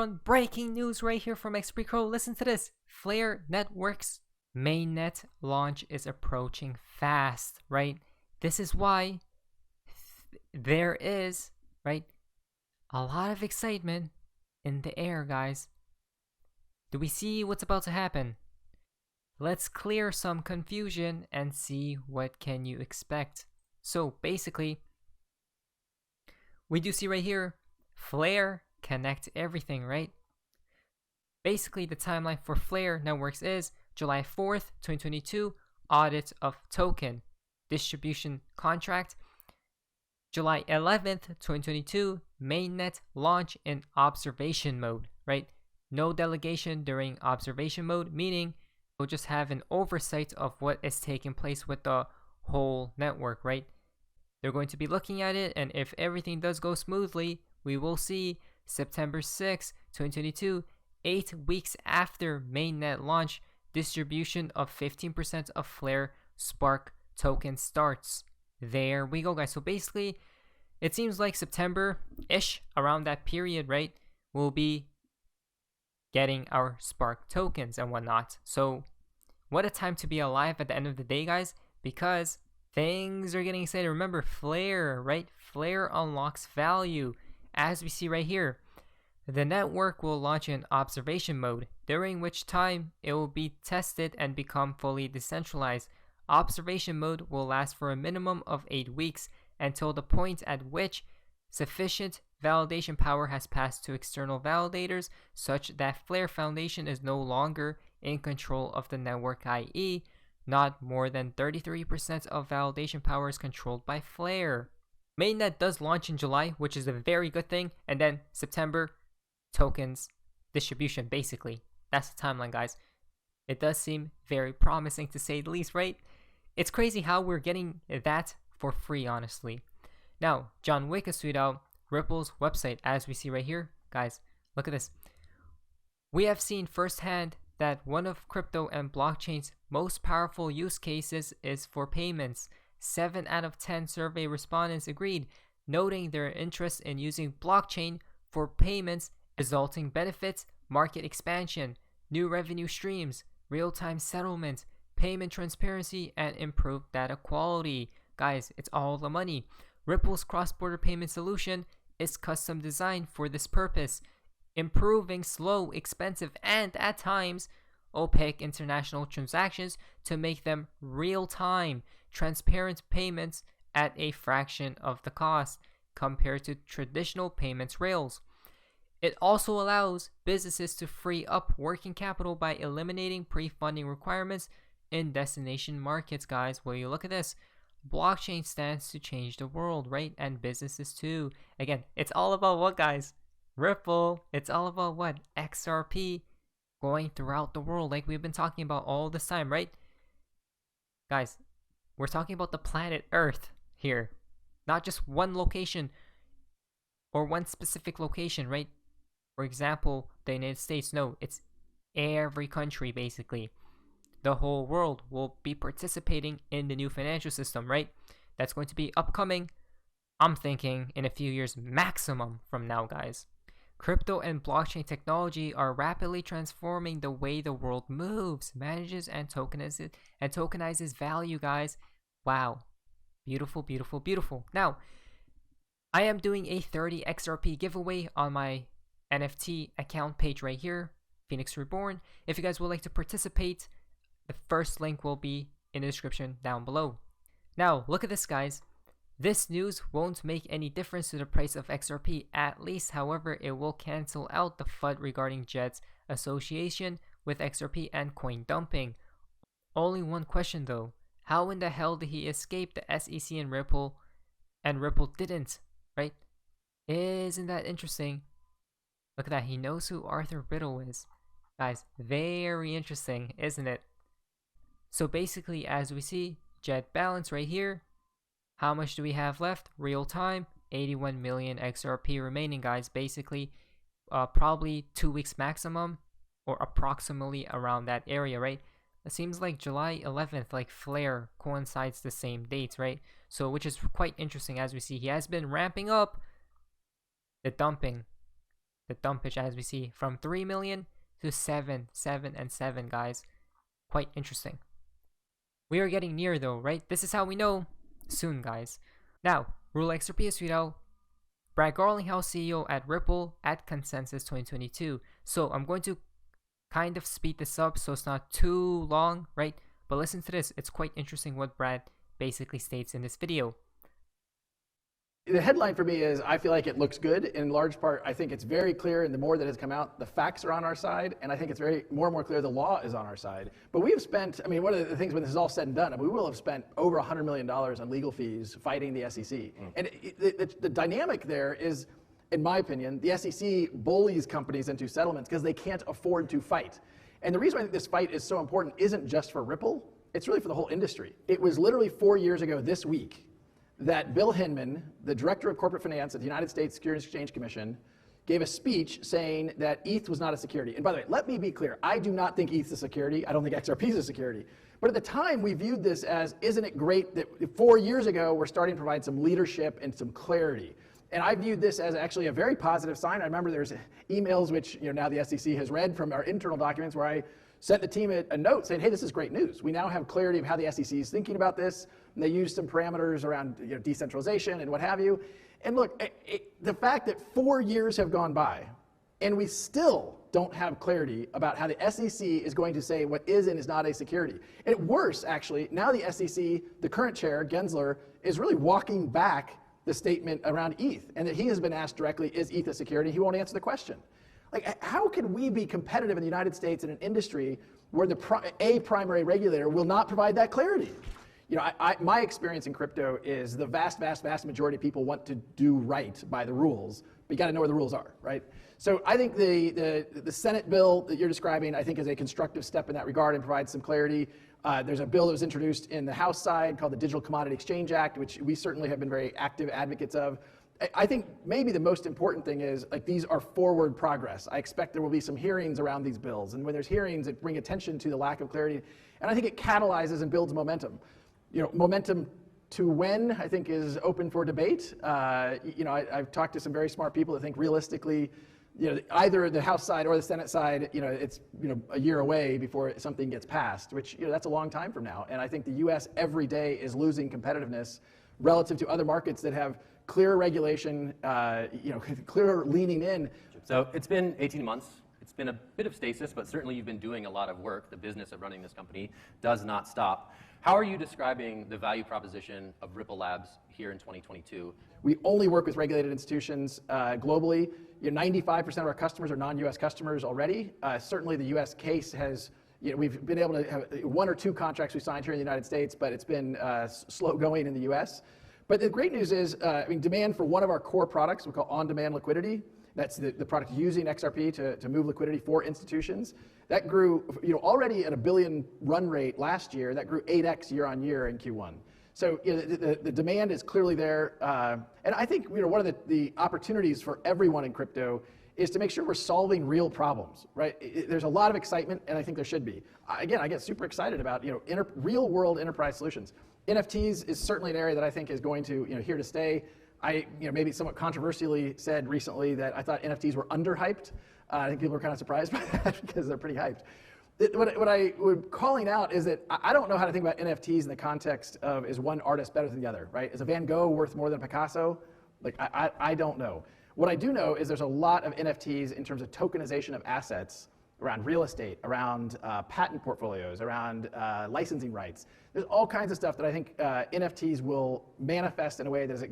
everyone, breaking news right here from XRP Crow. Listen to this. Flair Network's mainnet launch is approaching fast, right? This is why there is, right, a lot of excitement in the air, guys. Do we see what's about to happen? Let's clear some confusion and see what can you expect. So basically, we do see right here, Flair connect everything, right? Basically, the timeline for Flair Networks is July 4th, 2022, audit of token distribution contract. July 11th, 2022, mainnet launch in observation mode, right? No delegation during observation mode, meaning we'll just have an oversight of what is taking place with the whole network, right? They're going to be looking at it, and if everything does go smoothly, we will see September 6, 2022, 8 weeks after mainnet launch, distribution of 15% of Flair Spark token starts. There we go, guys. So basically, it seems like September-ish, around that period, right, we'll be getting our Spark tokens and whatnot. So what a time to be alive at the end of the day, guys, because things are getting excited. Remember, Flair, right? Flair unlocks value. As we see right here, the network will launch in observation mode, during which time it will be tested and become fully decentralized. Observation mode will last for a minimum of 8 weeks until the point at which sufficient validation power has passed to external validators such that Flair Foundation is no longer in control of the network, i.e., not more than 33% of validation power is controlled by Flair. Mainnet does launch in July, which is a very good thing, and then September, tokens distribution, basically. That's the timeline, guys. It does seem very promising, to say the least, right? It's crazy how we're getting that for free, honestly. Now, John Wick has tweeted out Ripple's website, as we see right here. Guys, look at this. We have seen firsthand that one of crypto and blockchain's most powerful use cases is for payments. 7 out of 10 survey respondents agreed, noting their interest in using blockchain for payments, resulting benefits, market expansion, new revenue streams, real-time settlement, payment transparency, and improved data quality. Guys, it's all the money. Ripple's cross-border payment solution is custom designed for this purpose, improving slow, expensive, and at times opaque international transactions to make them real-time, transparent payments at a fraction of the cost compared to traditional payments rails. It also allows businesses to free up working capital by eliminating pre-funding requirements in destination markets, guys. Well, you look at this. Blockchain stands to change the world, right? And businesses too. Again, it's all about what, guys? Ripple. It's all about what? XRP going throughout the world, like we've been talking about all this time, right? Guys, we're talking about the planet Earth here. Not just one location or one specific location, right? For example, the United States. No, it's every country, basically. The whole world will be participating in the new financial system, right? That's going to be upcoming, I'm thinking, in a few years maximum from now, guys. Crypto and blockchain technology are rapidly transforming the way the world moves, manages, and tokenizes value, guys. Wow. Beautiful, beautiful, beautiful. Now, I am doing a 30 XRP giveaway on my NFT account page right here, Phoenix Reborn. If you guys would like to participate, the first link will be in the description down below. Now, look at this, guys. This news won't make any difference to the price of XRP, at least. However, it will cancel out the FUD regarding Jet's association with XRP and coin dumping. Only one question though. How in the hell did he escape the SEC and Ripple didn't, right? Isn't that interesting? Look at that. He knows who Arthur Riddle is. Guys, very interesting, isn't it? So basically, as we see, Jet balance right here. How much do we have left? Real time, 81 million XRP remaining, guys. Basically, probably 2 weeks maximum, or approximately around that area, right? It seems like July 11th, like Flair, coincides the same dates, right? So, which is quite interesting. As we see, he has been ramping up the dumping the dumpage as we see from 3 million to 7, 7, and 7, guys. Quite interesting. We are getting near though, right? This is how we know soon, guys. Now, Rule XRP is tweeted Brad Garlinghouse, CEO at Ripple at Consensus 2022. So I'm going to kind of speed this up so it's not too long, right? But listen to this. It's quite interesting what Brad basically states in this video. The headline for me is, I feel like it looks good. In large part, I think it's very clear, and the more that has come out, the facts are on our side, and I think it's more and more clear the law is on our side. But we have spent, I mean, one of the things when this is all said and done, we will have spent over $100 million on legal fees fighting the SEC. And the dynamic there is, in my opinion, the SEC bullies companies into settlements because they can't afford to fight. And the reason I think this fight is so important isn't just for Ripple, it's really for the whole industry. It was literally 4 years ago this week that Bill Hinman, the director of corporate finance at the United States Securities and Exchange Commission, gave a speech saying that ETH was not a security. And by the way, let me be clear, I do not think ETH is a security. I don't think XRP is a security. But at the time, we viewed this as, isn't it great that 4 years ago, we're starting to provide some leadership and some clarity. And I viewed this as actually a very positive sign. I remember there's emails which now the SEC has read from our internal documents where I sent the team a note saying, hey, this is great news. We now have clarity of how the SEC is thinking about this. And they used some parameters around decentralization and what have you. And look, the fact that 4 years have gone by and we still don't have clarity about how the SEC is going to say what is and is not a security. And worse, actually, now the SEC, the current chair, Gensler, is really walking back the statement around ETH, and that he has been asked directly, is ETH a security? He won't answer the question. Like, how can we be competitive in the United States in an industry where a primary regulator will not provide that clarity? My experience in crypto is the vast, vast, vast majority of people want to do right by the rules, but you got to know where the rules are, right? So I think the Senate bill that you're describing, I think, is a constructive step in that regard and provides some clarity. There's a bill that was introduced in the House side called the Digital Commodity Exchange Act, which we certainly have been very active advocates of. I think maybe the most important thing is, like, these are forward progress. I expect there will be some hearings around these bills, and when there's hearings, it bring attention to the lack of clarity, and I think it catalyzes and builds momentum. Momentum to when, I think, is open for debate. I've talked to some very smart people that think realistically, either the House side or the Senate side, it's a year away before something gets passed, which that's a long time from now. And I think the U.S. every day is losing competitiveness relative to other markets that have clear regulation, clear leaning in. So it's been 18 months. It's been a bit of stasis, but certainly you've been doing a lot of work. The business of running this company does not stop. How are you describing the value proposition of Ripple Labs here in 2022? We only work with regulated institutions globally. 95% of our customers are non-U.S. customers already. Certainly the U.S. case has, we've been able to have 1 or 2 contracts we signed here in the United States, but it's been slow going in the U.S. But the great news is, demand for one of our core products, we call on-demand liquidity. That's the product using XRP to move liquidity for institutions. That grew, already at $1 billion run rate last year. That grew 8x year on year in Q1. So the demand is clearly there. And I think one of the opportunities for everyone in crypto is to make sure we're solving real problems, right? There's a lot of excitement, and I think there should be. Again, I get super excited about real world enterprise solutions. NFTs is certainly an area that I think is going to here to stay. I maybe somewhat controversially said recently that I thought NFTs were underhyped. I think people were kind of surprised by that because they're pretty hyped. What I would calling out is that I don't know how to think about NFTs in the context of, is one artist better than the other, right? Is a Van Gogh worth more than a Picasso? Like, I don't know. What I do know is there's a lot of NFTs in terms of tokenization of assets around real estate, around patent portfolios, around licensing rights. There's all kinds of stuff that I think NFTs will manifest in a way that is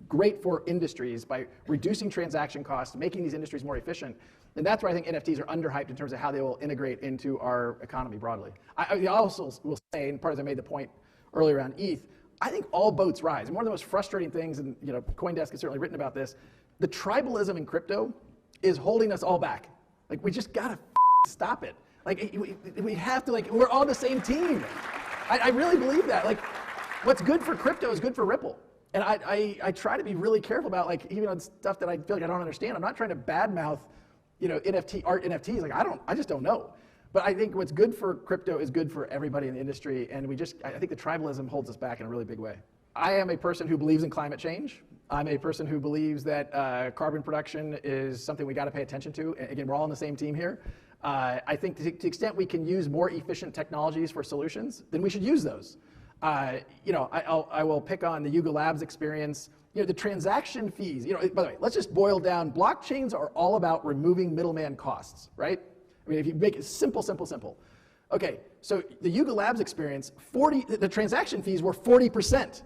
great for industries by reducing transaction costs, making these industries more efficient. And that's where I think NFTs are underhyped in terms of how they will integrate into our economy broadly. I also will say, and part of I made the point earlier around ETH, I think all boats rise. And one of the most frustrating things, and CoinDesk has certainly written about this, the tribalism in crypto is holding us all back. Like, we just gotta stop it. Like, we have to, we're on the same team. I really believe that. Like, what's good for crypto is good for Ripple. And I try to be really careful about, even on stuff that I feel like I don't understand. I'm not trying to badmouth, NFTs. Like, I just don't know. But I think what's good for crypto is good for everybody in the industry. And I think the tribalism holds us back in a really big way. I am a person who believes in climate change. I'm a person who believes that carbon production is something we got to pay attention to. Again, we're all on the same team here. I think to the extent we can use more efficient technologies for solutions, then we should use those. I will pick on the Yuga Labs experience. The transaction fees. By the way, let's just boil down. Blockchains are all about removing middleman costs, right? I mean, if you make it simple. Okay, so the Yuga Labs experience, the transaction fees were 40%.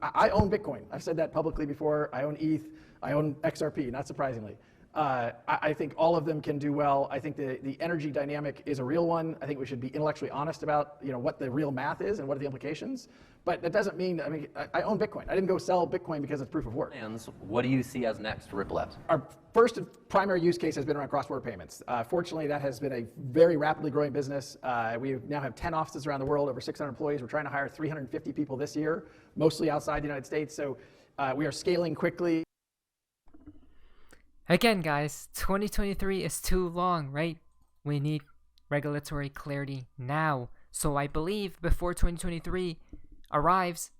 I own Bitcoin. I've said that publicly before. I own ETH. I own XRP, not surprisingly. I think all of them can do well. I think the energy dynamic is a real one. I think we should be intellectually honest about what the real math is and what are the implications. But that doesn't mean, I own Bitcoin. I didn't go sell Bitcoin because it's proof of work. What do you see as next for Ripple Labs? Our first primary use case has been around cross-border payments. Fortunately, that has been a very rapidly growing business. We now have 10 offices around the world, over 600 employees. We're trying to hire 350 people this year, mostly outside the United States. So we are scaling quickly. Again, guys, 2023 is too long, right? We need regulatory clarity now. So I believe before 2023 arrives,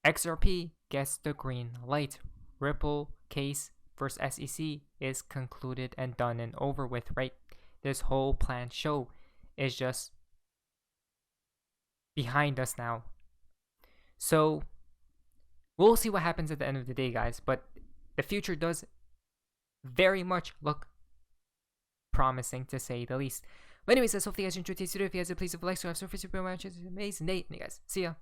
XRP gets the green light. Ripple case versus SEC is concluded and done and over with, right? This whole planned show is just behind us now. So we'll see what happens at the end of the day, guys. But the future does very much look promising, to say the least. But anyways, that's hopefully you guys enjoyed today's video. If you guys did, please leave a like, so I have so super much. It's amazing day. And you guys, see ya.